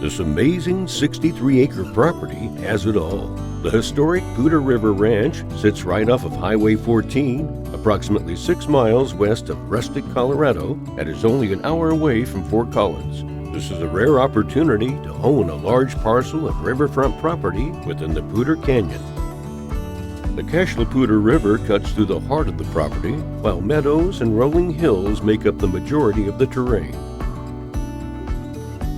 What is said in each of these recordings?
This amazing 63-acre property has it all. The Historic Poudre River Ranch sits right off of Highway 14, approximately 6 miles west of Rustic, Colorado, and is only an hour away from Fort Collins. This is a rare opportunity to own a large parcel of riverfront property within the Poudre Canyon. The Cache La Poudre River cuts through the heart of the property, while meadows and rolling hills make up the majority of the terrain.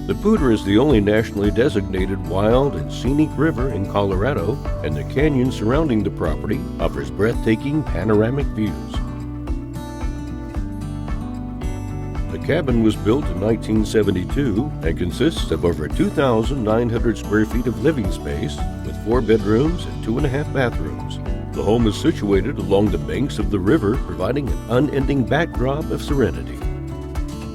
The Poudre is the only nationally designated wild and scenic river in Colorado, and the canyon surrounding the property offers breathtaking panoramic views. The cabin was built in 1972 and consists of over 2,900 square feet of living space with 4 bedrooms and 2.5 bathrooms. The home is situated along the banks of the river, providing an unending backdrop of serenity.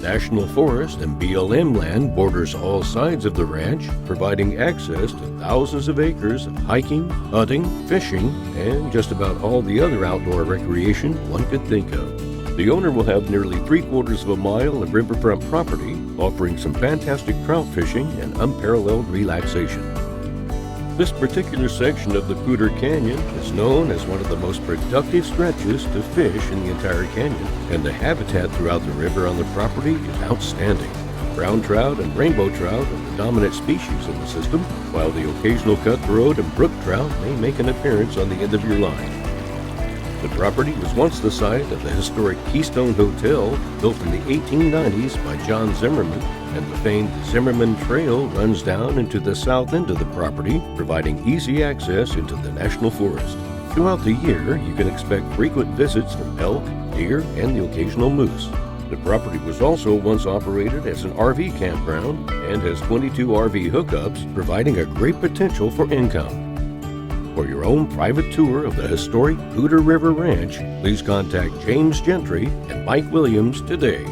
National Forest and BLM land borders all sides of the ranch, providing access to thousands of acres of hiking, hunting, fishing, and just about all the other outdoor recreation one could think of. The owner will have nearly 3/4 of a mile of riverfront property, offering some fantastic trout fishing and unparalleled relaxation. This particular section of the Poudre Canyon is known as one of the most productive stretches to fish in the entire canyon, and the habitat throughout the river on the property is outstanding. Brown trout and rainbow trout are the dominant species in the system, while the occasional cutthroat and brook trout may make an appearance on the end of your line. The property was once the site of the historic Keystone Hotel, built in the 1890s by John Zimmerman, and the famed Zimmerman Trail runs down into the south end of the property, providing easy access into the National Forest. Throughout the year, you can expect frequent visits from elk, deer, and the occasional moose. The property was also once operated as an RV campground and has 22 RV hookups, providing a great potential for income. For your own private tour of the historic Poudre River Ranch, please contact James Gentry and Mike Williams today.